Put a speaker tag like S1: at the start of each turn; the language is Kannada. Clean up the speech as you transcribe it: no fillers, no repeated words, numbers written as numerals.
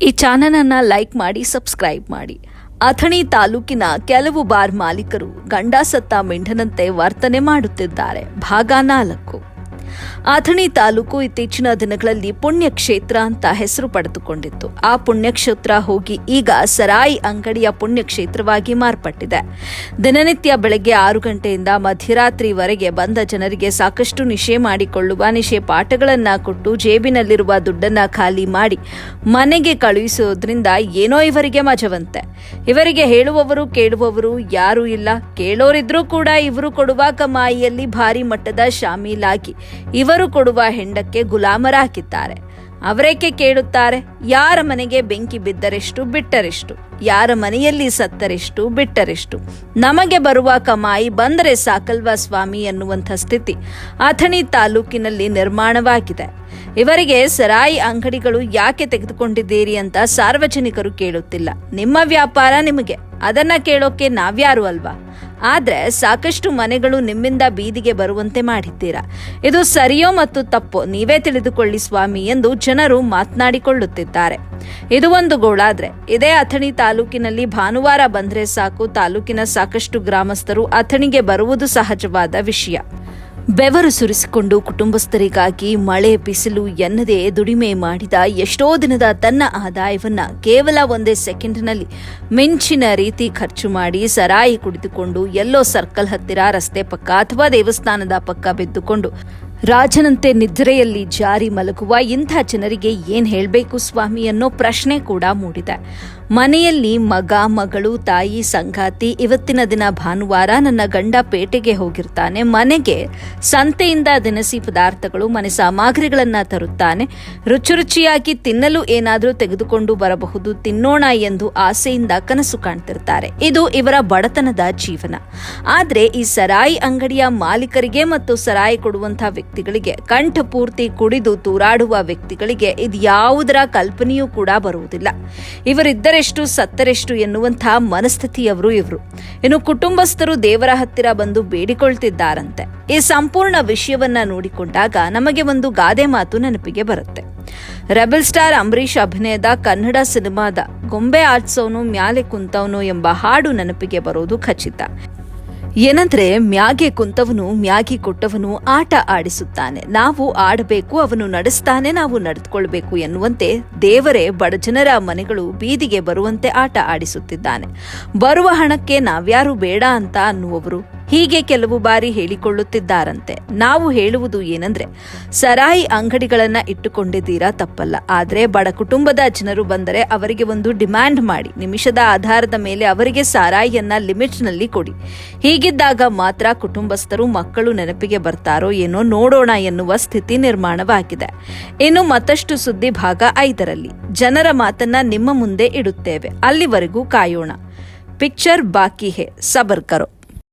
S1: ಈ ಚಾನಲನ್ನು ಲೈಕ್ ಮಾಡಿ, ಸಬ್ಸ್ಕ್ರೈಬ್ ಮಾಡಿ. ಅಥಣಿ ತಾಲೂಕಿನ ಕೆಲವು ಬಾರ್ ಮಾಲೀಕರು ಗಂಡ ಸತ್ತ ಮೆಂಡನಂತೆ ವರ್ತನೆ ಮಾಡುತ್ತಿದ್ದಾರೆ. ಭಾಗ 4. ಅಥಣಿ ತಾಲೂಕು ಇತ್ತೀಚಿನ ದಿನಗಳಲ್ಲಿ ಪುಣ್ಯಕ್ಷೇತ್ರ ಅಂತ ಹೆಸರು ಪಡೆದುಕೊಂಡಿತ್ತು. ಆ ಪುಣ್ಯಕ್ಷೇತ್ರ ಹೋಗಿ ಈಗ ಸರಾಯಿ ಅಂಗಡಿಯ ಪುಣ್ಯಕ್ಷೇತ್ರವಾಗಿ ಮಾರ್ಪಟ್ಟಿದೆ. ದಿನನಿತ್ಯ ಬೆಳಗ್ಗೆ 6 ಗಂಟೆಯಿಂದ ಮಧ್ಯರಾತ್ರಿವರೆಗೆ ಬಂದ ಜನರಿಗೆ ಸಾಕಷ್ಟು ನಿಶೆ ಮಾಡಿಕೊಳ್ಳುವ ನಿಶೆ ಪಾಠಗಳನ್ನ ಕೊಟ್ಟು ಜೇಬಿನಲ್ಲಿರುವ ದುಡ್ಡನ್ನ ಖಾಲಿ ಮಾಡಿ ಮನೆಗೆ ಕಳುಹಿಸುವುದರಿಂದ ಏನೋ ಇವರಿಗೆ ಮಜವಂತೆ. ಇವರಿಗೆ ಹೇಳುವವರು ಕೇಳುವವರು ಯಾರೂ ಇಲ್ಲ. ಕೇಳೋರಿದ್ರೂ ಕೂಡ ಇವರು ಕೊಡುವ ಕಮಾಯಿಯಲ್ಲಿ ಭಾರಿ ಮಟ್ಟದ ಶಾಮೀಲಾಗಿ ಇವರು ಕೊಡುವ ಹೆಂಡಕ್ಕೆ ಗುಲಾಮರಾಗಿದ್ದಾರೆ. ಅವರೇಕೆ ಕೇಳುತ್ತಾರೆ? ಯಾರ ಮನೆಗೆ ಬೆಂಕಿ ಬಿದ್ದರೆಷ್ಟು ಬಿಟ್ಟರೆಷ್ಟು, ಯಾರ ಮನೆಯಲ್ಲಿ ಸತ್ತರೆಷ್ಟು ಬಿಟ್ಟರೆಷ್ಟು, ನಮಗೆ ಬರುವ ಕಮಾಯಿ ಬಂದರೆ ಸಾಕಲ್ವಾ ಸ್ವಾಮಿ ಎನ್ನುವಂಥ ಸ್ಥಿತಿ ಅಥಣಿ ತಾಲೂಕಿನಲ್ಲಿ ನಿರ್ಮಾಣವಾಗಿದೆ. ಇವರಿಗೆ ಸರಾಯಿ ಅಂಗಡಿಗಳು ಯಾಕೆ ತೆಗೆದುಕೊಂಡಿದ್ದೀರಿ ಅಂತ ಸಾರ್ವಜನಿಕರು ಕೇಳುತ್ತಿಲ್ಲ. ನಿಮ್ಮ ವ್ಯಾಪಾರ ನಿಮಗೆ, ಅದನ್ನ ಕೇಳೋಕೆ ನಾವ್ಯಾರು ಅಲ್ವಾ? ಆದ್ರೆ ಸಾಕಷ್ಟು ಮನೆಗಳು ನಿಮ್ಮಿಂದ ಬೀದಿಗೆ ಬರುವಂತೆ ಮಾಡಿದ್ದೀರಾ. ಇದು ಸರಿಯೋ ಮತ್ತು ತಪ್ಪೋ ನೀವೇ ತಿಳಿದುಕೊಳ್ಳಿ ಸ್ವಾಮಿ ಎಂದು ಜನರು ಮಾತನಾಡಿಕೊಳ್ಳುತ್ತಿದ್ದಾರೆ. ಇದು ಒಂದು ಗೋಳಾದ್ರೆ, ಇದೇ ಅಥಣಿ ತಾಲೂಕಿನಲ್ಲಿ ಭಾನುವಾರ ಬಂದ್ರೆ ಸಾಕು ತಾಲೂಕಿನ ಸಾಕಷ್ಟು ಗ್ರಾಮಸ್ಥರು ಅಥಣಿಗೆ ಬರುವುದು ಸಹಜವಾದ ವಿಷಯ. ಬೆವರು ಸುರಿಸಿಕೊಂಡು ಕುಟುಂಬಸ್ಥರಿಗಾಗಿ ಮಳೆ ಬಿಸಿಲು ಎನ್ನದೇ ದುಡಿಮೆ ಮಾಡಿದ ಎಷ್ಟೋ ದಿನದ ತನ್ನ ಆದಾಯವನ್ನ ಕೇವಲ 1 ಸೆಕೆಂಡ್ನಲ್ಲಿ ಮಿಂಚಿನ ರೀತಿ ಖರ್ಚು ಮಾಡಿ ಸರಾಯಿ ಕುಡಿದುಕೊಂಡು ಎಲ್ಲೋ ಸರ್ಕಲ್ ಹತ್ತಿರ ರಸ್ತೆ ಪಕ್ಕ ಅಥವಾ ದೇವಸ್ಥಾನದ ಪಕ್ಕ ಬಿದ್ದುಕೊಂಡು ರಾಜನಂತೆ ನಿದ್ರೆಯಲ್ಲಿ ಜಾರಿ ಮಲಗುವ ಇಂಥ ಜನರಿಗೆ ಏನ್ ಹೇಳಬೇಕು ಸ್ವಾಮಿ ಅನ್ನೋ ಪ್ರಶ್ನೆ ಕೂಡ ಮೂಡಿದೆ. ಮನೆಯಲ್ಲಿ ಮಗ, ಮಗಳು, ತಾಯಿ, ಸಂಗಾತಿ, ಇವತ್ತಿನ ದಿನ ಭಾನುವಾರ ನನ್ನ ಗಂಡ ಪೇಟೆಗೆ ಹೋಗಿರ್ತಾನೆ, ಮನೆಗೆ ಸಂತೆಯಿಂದ ದಿನಸಿ ಪದಾರ್ಥಗಳು, ಮನೆ ಸಾಮಗ್ರಿಗಳನ್ನ ತರುತ್ತಾನೆ, ರುಚಿಯಾಗಿ ತಿನ್ನಲು ಏನಾದರೂ ತೆಗೆದುಕೊಂಡು ಬರಬಹುದು, ತಿನ್ನೋಣ ಎಂದು ಆಸೆಯಿಂದ ಕನಸು ಕಾಣ್ತಿರ್ತಾರೆ. ಇದು ಇವರ ಬಡತನದ ಜೀವನ. ಆದ್ರೆ ಈ ಸರಾಯಿ ಅಂಗಡಿಯ ಮಾಲೀಕರಿಗೆ ಮತ್ತು ಸರಾಯಿ ಕೊಡುವಂತಹ ವ್ಯಕ್ತಿಗಳಿಗೆ, ಕಂಠಪೂರ್ತಿ ಕುಡಿದು ತೂರಾಡುವ ವ್ಯಕ್ತಿಗಳಿಗೆ ಇದ್ಯಾವುದರ ಕಲ್ಪನೆಯೂ ಕೂಡ ಬರುವುದಿಲ್ಲ. ಇವರಿದ್ದರೆಷ್ಟು ಸತ್ತರೆಷ್ಟು ಎನ್ನುವಂತಹ ಮನಸ್ಥಿತಿಯವರು ಇವರು. ಇನ್ನು ಕುಟುಂಬಸ್ಥರು ದೇವರ ಹತ್ತಿರ ಬಂದು ಬೇಡಿಕೊಳ್ತಿದ್ದಾರಂತೆ. ಈ ಸಂಪೂರ್ಣ ವಿಷಯವನ್ನ ನೋಡಿಕೊಂಡಾಗ ನಮಗೆ ಒಂದು ಗಾದೆ ಮಾತು ನೆನಪಿಗೆ ಬರುತ್ತೆ. ರೆಬೆಲ್ ಸ್ಟಾರ್ ಅಂಬರೀಷ್ ಅಭಿನಯದ ಕನ್ನಡ ಸಿನಿಮಾದ ಗೊಂಬೆ ಆಡ್ಸೋನು ಮ್ಯಾಲೆ ಕುಂತವನು ಎಂಬ ಹಾಡು ನೆನಪಿಗೆ ಬರೋದು ಖಚಿತ. ಏನಂದ್ರೆ, ಮ್ಯಾಗೆ ಕುಂತವನು ಮ್ಯಾಗಿ ಕೊಟ್ಟವನು ಆಟ ಆಡಿಸುತ್ತಾನೆ, ನಾವು ಆಡಬೇಕು, ಅವನು ನಡೆಸ್ತಾನೆ, ನಾವು ನಡೆದುಕೊಳ್ಬೇಕು ಎನ್ನುವಂತೆ ದೇವರೇ ಬಡಜನರ ಮನೆಗಳು ಬೀದಿಗೆ ಬರುವಂತೆ ಆಟ ಆಡಿಸುತ್ತಿದ್ದಾನೆ. ಬರುವ ಹಣಕ್ಕೆ ನಾವ್ಯಾರು ಬೇಡ ಅಂತ ಅನ್ನುವವರು ಹೀಗೆ ಕೆಲವು ಬಾರಿ ಹೇಳಿಕೊಳ್ಳುತ್ತಿದ್ದಾರಂತೆ. ನಾವು ಹೇಳುವುದು ಏನಂದ್ರೆ, ಸರಾಯಿ ಅಂಗಡಿಗಳನ್ನ ಇಟ್ಟುಕೊಂಡಿದ್ದೀರಾ ತಪ್ಪಲ್ಲ, ಆದ್ರೆ ಬಡ ಕುಟುಂಬದ ಜನರು ಬಂದರೆ ಅವರಿಗೆ ಒಂದು ಡಿಮ್ಯಾಂಡ್ ಮಾಡಿ ನಿಮಿಷದ ಆಧಾರದ ಮೇಲೆ ಅವರಿಗೆ ಸಾರಾಯಿಯನ್ನ ಲಿಮಿಟ್ನಲ್ಲಿ ಕೊಡಿ. ಹೀಗಿದ್ದಾಗ ಮಾತ್ರ ಕುಟುಂಬಸ್ಥರು, ಮಕ್ಕಳು ನೆನಪಿಗೆ ಬರ್ತಾರೋ ಏನೋ ನೋಡೋಣ ಎನ್ನುವ ಸ್ಥಿತಿ ನಿರ್ಮಾಣವಾಗಿದೆ. ಇನ್ನು ಮತ್ತಷ್ಟು ಸುದ್ದಿ ಭಾಗ 5ರಲ್ಲಿ ಜನರ ಮಾತನ್ನ ನಿಮ್ಮ ಮುಂದೆ ಇಡುತ್ತೇವೆ. ಅಲ್ಲಿವರೆಗೂ ಕಾಯೋಣ. ಪಿಕ್ಚರ್ ಬಾಕಿ ಹೇ, ಸಬರ್ ಕರೋ.